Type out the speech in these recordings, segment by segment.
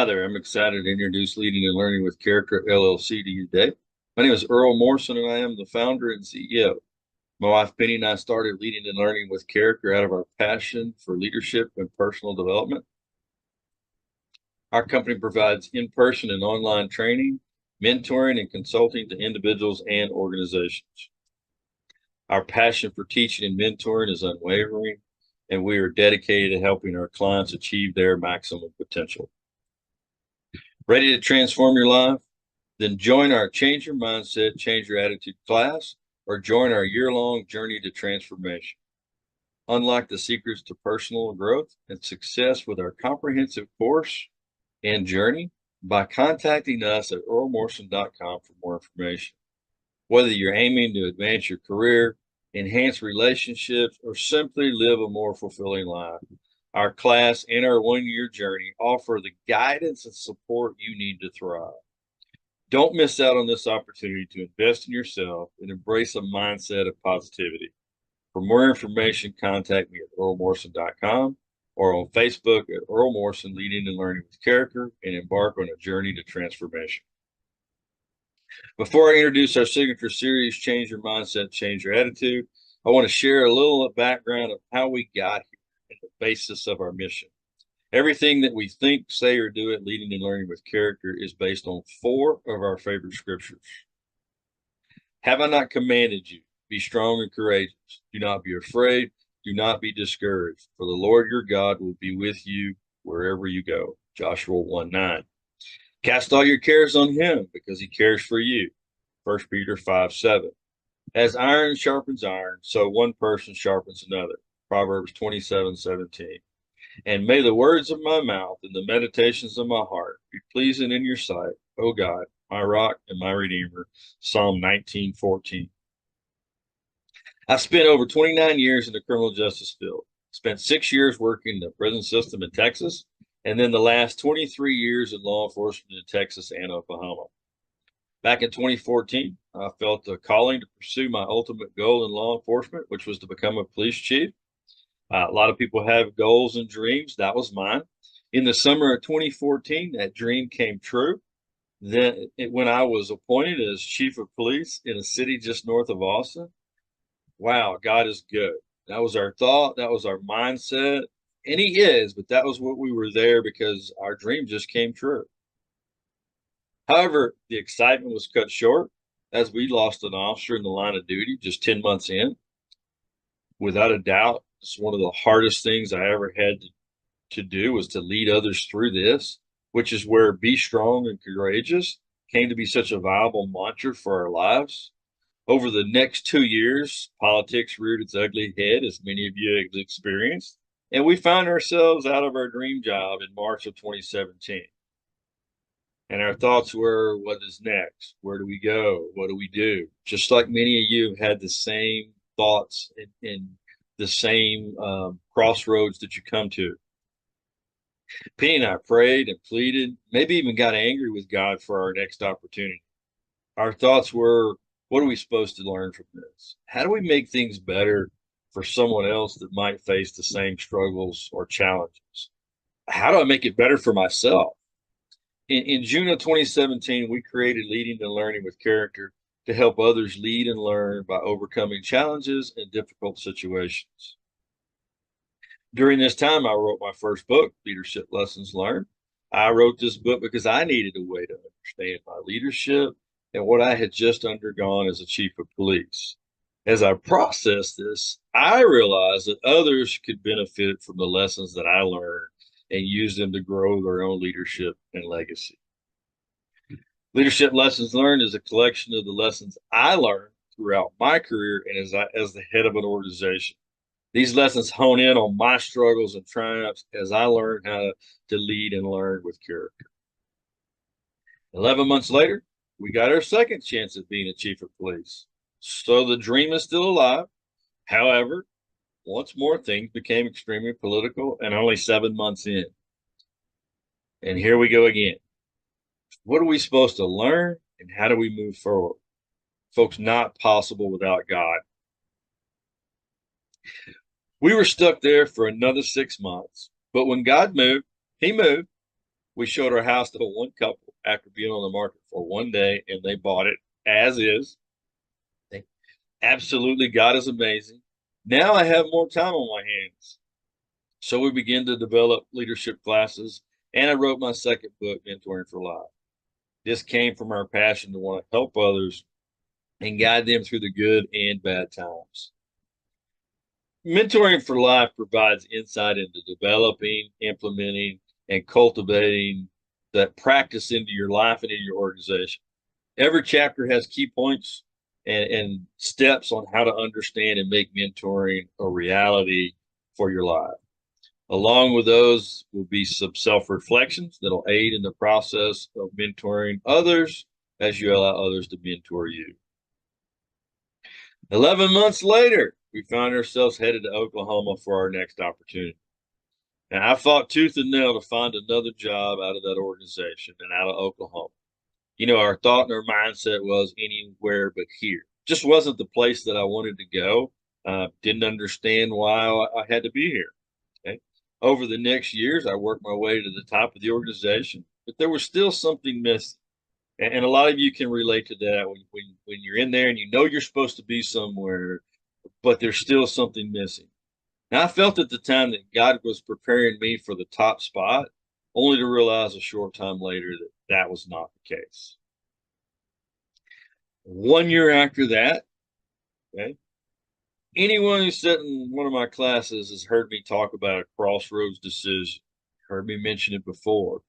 Hi there. I'm excited to introduce Leading and Learning with Character LLC to you today. My name is Earl+Morrison, and I am the founder and CEO. My wife Penny and I started Leading and Learning with Character out of our passion for leadership and personal development. Our company provides in-person and online training, mentoring, and consulting to individuals and organizations. Our passion for teaching and mentoring is unwavering, and we are dedicated to helping our clients achieve their maximum potential. Ready to transform your life? Then join our Change Your Mindset, Change Your Attitude class, or join our year-long journey to transformation. Unlock the secrets to personal growth and success with our comprehensive course and journey by contacting us at Earl+Morrison.com for more information. Whether you're aiming to advance your career, enhance relationships, or simply live a more fulfilling life, our class and our one-year journey offer the guidance and support you need to thrive. Don't miss out on this opportunity to invest in yourself and embrace a mindset of positivity. For more information, contact me at Earl+Morrison.com or on Facebook at Earl+Morrison Leading and Learning with Character, and embark on a journey to transformation. Before I introduce our signature series, Change Your Mindset, Change Your Attitude, I want to share a little background of how we got here and the basis of our mission. Everything that we think, say, or do at Leading and Learning with Character is based on 4 of our favorite scriptures. Have I not commanded you? Be strong and courageous. Do not be afraid. Do not be discouraged. For the Lord your God will be with you wherever you go. Joshua 1:9. Cast all your cares on him because he cares for you. 1 Peter 5:7. As iron sharpens iron, so one person sharpens another. Proverbs 27:17. And may the words of my mouth and the meditations of my heart be pleasing in your sight, O God, my rock and my redeemer. Psalm 19:14. I've spent over 29 years in the criminal justice field. Spent 6 years working in the prison system in Texas, and then the last 23 years in law enforcement in Texas and Oklahoma. Back in 2014, I felt a calling to pursue my ultimate goal in law enforcement, which was to become a police chief. A lot of people have goals and dreams. That was mine. In the summer of 2014, that dream came true. When I was appointed as chief of police in a city just north of Austin, wow, God is good. That was our thought. That was our mindset. And he is, but that was what we were there because our dream just came true. However, the excitement was cut short as we lost an officer in the line of duty just 10 months in. Without a doubt, it's one of the hardest things I ever had to do was to lead others through this, which is where be strong and courageous came to be such a viable mantra for our lives. Over the next 2 years, politics reared its ugly head, as many of you have experienced, and we found ourselves out of our dream job in March of 2017. And our thoughts were, what is next? Where do we go? What do we do? Just like many of you had the same thoughts and the same crossroads that you come to. Penny and I prayed and pleaded, maybe even got angry with God for our next opportunity. Our thoughts were, what are we supposed to learn from this? How do we make things better for someone else that might face the same struggles or challenges? How do I make it better for myself? In June of 2017, we created Leading and Learning with Character to help others lead and learn by overcoming challenges and difficult situations. During this time, I wrote my first book, Leadership Lessons Learned. I wrote this book because I needed a way to understand my leadership and what I had just undergone as a chief of police. As I processed this, I realized that others could benefit from the lessons that I learned and use them to grow their own leadership and legacy. Leadership Lessons Learned is a collection of the lessons I learned throughout my career and as the head of an organization. These lessons hone in on my struggles and triumphs as I learned how to lead and learn with character. 11 months later, we got our second chance at being a chief of police. So the dream is still alive. However, once more, things became extremely political and only 7 months in. And here we go again. What are we supposed to learn and how do we move forward? Folks, not possible without God. We were stuck there for another 6 months, but when God moved, he moved. We showed our house to one couple after being on the market for one day, and they bought it as is. They absolutely, God is amazing. Now I have more time on my hands. So we began to develop leadership classes, and I wrote my second book, Mentoring for Life. This came from our passion to want to help others and guide them through the good and bad times. Mentoring for Life provides insight into developing, implementing, and cultivating that practice into your life and in your organization. Every chapter has key points and steps on how to understand and make mentoring a reality for your life. Along with those will be some self-reflections that'll aid in the process of mentoring others as you allow others to mentor you. 11 months later, we found ourselves headed to Oklahoma for our next opportunity. Now, I fought tooth and nail to find another job out of that organization and out of Oklahoma. You know, our thought and our mindset was anywhere but here. Just wasn't the place that I wanted to go. Didn't understand why I had to be here. Okay. Over the next years, I worked my way to the top of the organization, but there was still something missing. And a lot of you can relate to that when you're in there and you know you're supposed to be somewhere, but there's still something missing. Now, I felt at the time that God was preparing me for the top spot, only to realize a short time later that that was not the case. 1 year after that, okay, anyone who's sat in one of my classes has heard me talk about a crossroads decision, heard me mention it before.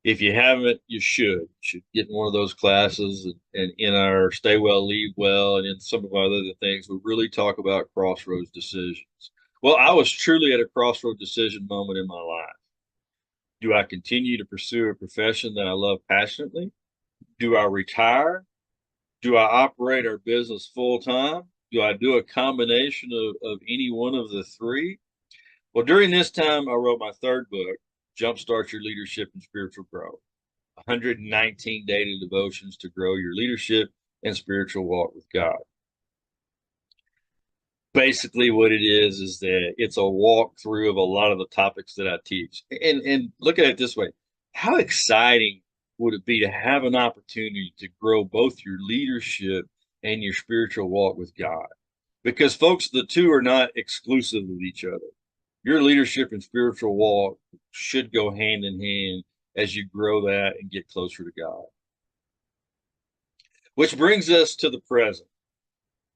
If you haven't, you should. You should get in one of those classes, and in our Stay Well, Leave Well, and in some of our other things, we really talk about crossroads decisions. Well, I was truly at a crossroad decision moment in my life. Do I continue to pursue a profession that I love passionately? Do I retire? Do I operate our business full time? Do I do a combination of any one of the three? Well, during this time, I wrote my third book, Jumpstart Your Leadership and Spiritual Growth, 119 daily devotions to grow your leadership and spiritual walk with God. Basically, what it is that it's a walkthrough of a lot of the topics that I teach. And look at it this way: how exciting would it be to have an opportunity to grow both your leadership and your spiritual walk with God? Because, folks, the two are not exclusive of each other. Your leadership and spiritual walk should go hand in hand as you grow that and get closer to God. Which brings us to the present.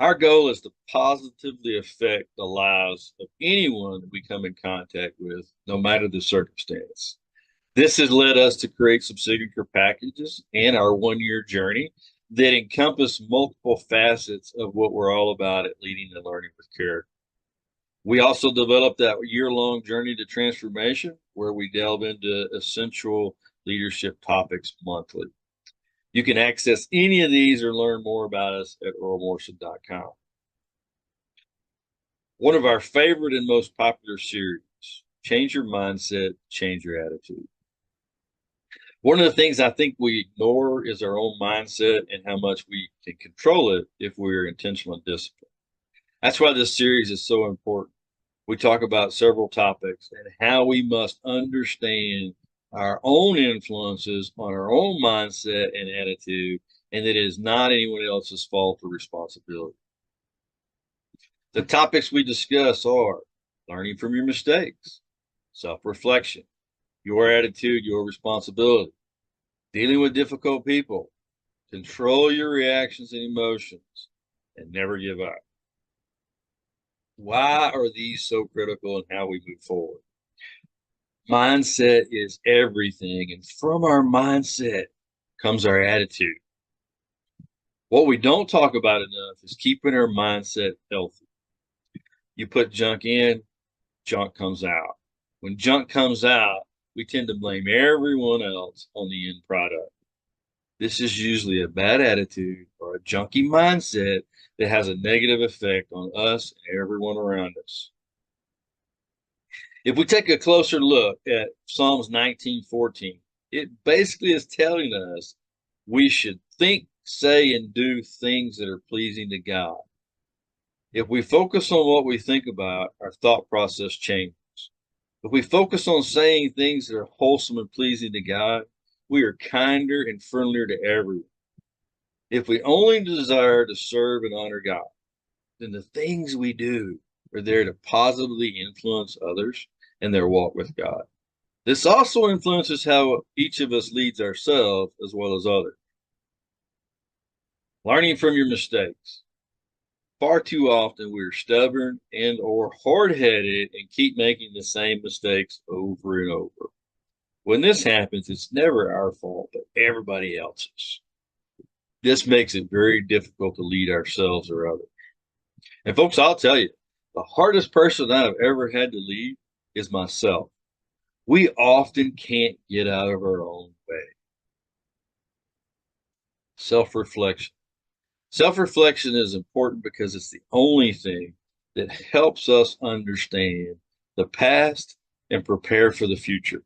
Our goal is to positively affect the lives of anyone that we come in contact with, no matter the circumstance. This has led us to create some signature packages and our 1 year journey that encompass multiple facets of what we're all about at Leading and Learning with Character. We also developed that year-long journey to transformation, where we delve into essential leadership topics monthly. You can access any of these or learn more about us at Earl+Morrison.com. One of our favorite and most popular series, Change Your Mindset, Change Your Attitude. One of the things I think we ignore is our own mindset and how much we can control it if we're intentional and disciplined. That's why this series is so important. We talk about several topics and how we must understand our own influences on our own mindset and attitude, and that it is not anyone else's fault or responsibility. The topics we discuss are learning from your mistakes, self-reflection, your attitude, your responsibility, dealing with difficult people, control your reactions and emotions, and never give up. Why are these so critical in how we move forward? Mindset is everything, and from our mindset comes our attitude. What we don't talk about enough is keeping our mindset healthy. You put junk in, junk comes out. When junk comes out, we tend to blame everyone else on the end product. This is usually a bad attitude or a junky mindset that has a negative effect on us and everyone around us. If we take a closer look at Psalms 19:14, it basically is telling us we should think, say, and do things that are pleasing to God. If we focus on what we think about, our thought process changes. If we focus on saying things that are wholesome and pleasing to God, we are kinder and friendlier to everyone. If we only desire to serve and honor God, then the things we do are there to positively influence others in their walk with God. This also influences how each of us leads ourselves as well as others. Learning from your mistakes. Far too often we're stubborn and or hard-headed and keep making the same mistakes over and over. When this happens, it's never our fault, but everybody else's. This makes it very difficult to lead ourselves or others. And folks, I'll tell you, the hardest person I've ever had to lead is myself. We often can't get out of our own way. Self-reflection. Self-reflection is important because it's the only thing that helps us understand the past and prepare for the future.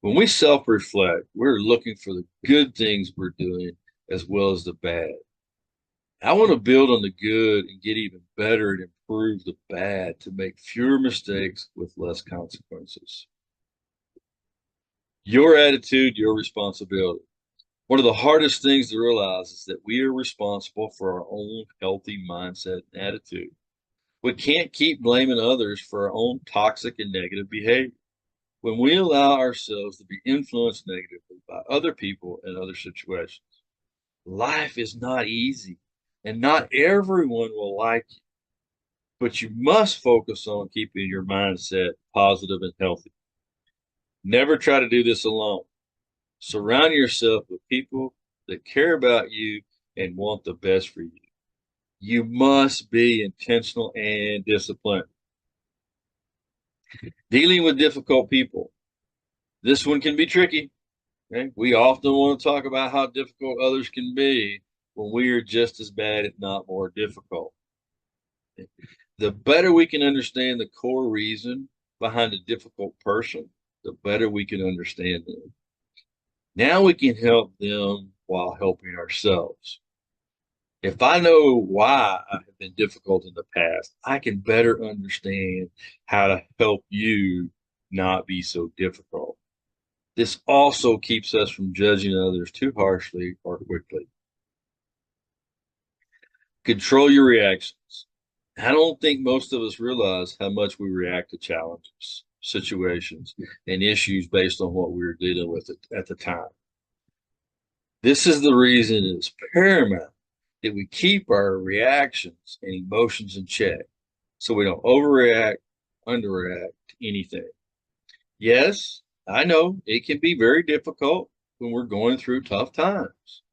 When we self-reflect, we're looking for the good things we're doing as well as the bad. I want to build on the good and get even better and improve the bad to make fewer mistakes with less consequences. Your attitude, your responsibility. One of the hardest things to realize is that we are responsible for our own healthy mindset and attitude. We can't keep blaming others for our own toxic and negative behavior. When we allow ourselves to be influenced negatively by other people and other situations, life is not easy and not everyone will like you. But you must focus on keeping your mindset positive and healthy. Never try to do this alone. Surround yourself with people that care about you and want the best for you. You must be intentional and disciplined. Dealing with difficult people. This one can be tricky. Okay? We often want to talk about how difficult others can be when we are just as bad, if not more difficult. The better we can understand the core reason behind a difficult person, the better we can understand them. Now we can help them while helping ourselves. If I know why I have been difficult in the past, I can better understand how to help you not be so difficult. This also keeps us from judging others too harshly or quickly. Control your reactions. I don't think most of us realize how much we react to challenges, situations, and issues based on what we were dealing with at the time. This is the reason it's paramount that we keep our reactions and emotions in check so we don't overreact, underreact to anything. Yes, I know it can be very difficult when we're going through tough times.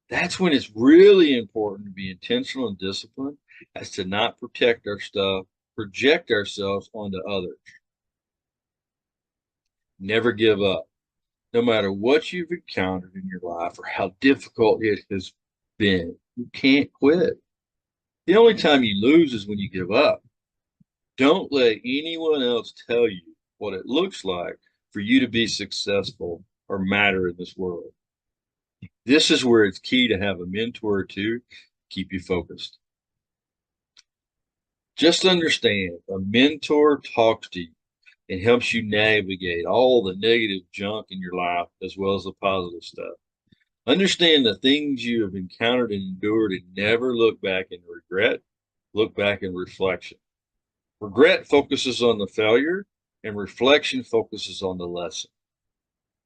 That's when it's really important to be intentional and disciplined as to not protect our stuff, project ourselves onto others. Never give up. No matter what you've encountered in your life or how difficult it has been, you can't quit. The only time you lose is when you give up. Don't let anyone else tell you what it looks like for you to be successful or matter in this world. This is where it's key to have a mentor or two to keep you focused. Just understand, a mentor talks to you and helps you navigate all the negative junk in your life as well as the positive stuff. Understand the things you have encountered and endured and never look back in regret, look back in reflection. Regret focuses on the failure and reflection focuses on the lesson.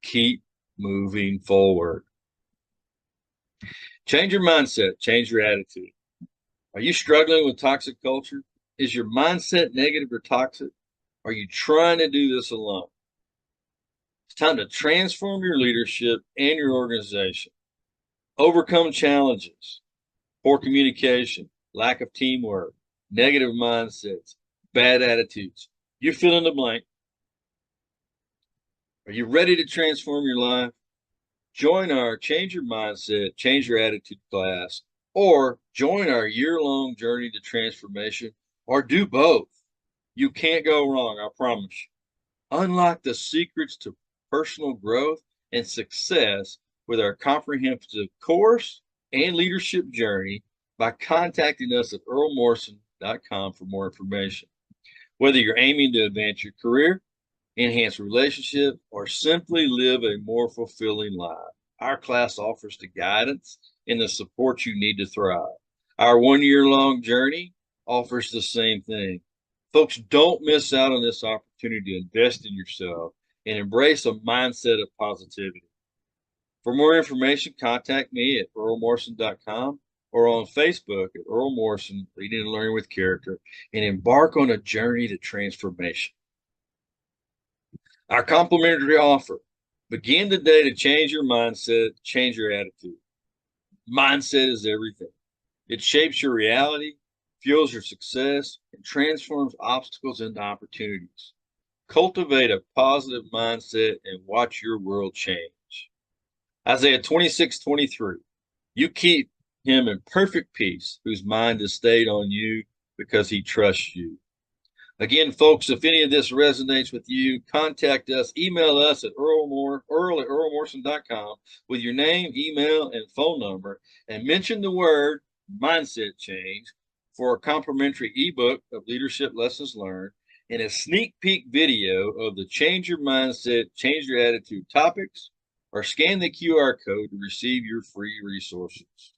Keep moving forward. Change your mindset, change your attitude. Are you struggling with toxic culture? Is your mindset negative or toxic? Are you trying to do this alone? It's time to transform your leadership and your organization. Overcome challenges, poor communication, lack of teamwork, negative mindsets, bad attitudes. You fill in the blank. Are you ready to transform your life? Join our Change Your Mindset, Change Your Attitude class, or join our year-long journey to transformation, or do both. You can't go wrong, I promise you. Unlock the secrets to personal growth and success with our comprehensive course and leadership journey by contacting us at Earl+Morrison.com for more information. Whether you're aiming to advance your career, enhance relationships, or simply live a more fulfilling life, our class offers the guidance and the support you need to thrive. Our 1 year long journey offers the same thing. Folks, don't miss out on this opportunity to invest in yourself and embrace a mindset of positivity. For more information, contact me at Earl+Morrison.com or on Facebook at Earl Morrison, Leading and Learning with Character, and embark on a journey to transformation. Our complimentary offer. Begin today to change your mindset, change your attitude. Mindset is everything. It shapes your reality, fuels your success, and transforms obstacles into opportunities. Cultivate a positive mindset and watch your world change. Isaiah 26:23. You keep him in perfect peace, whose mind is stayed on you because he trusts you. Again, folks, if any of this resonates with you, contact us. Email us at earl@earlmorrison.com with your name, email, and phone number, and mention the word mindset change for a complimentary ebook of leadership lessons learned and a sneak peek video of the Change Your Mindset, Change Your Attitude topics, or scan the QR code to receive your free resources.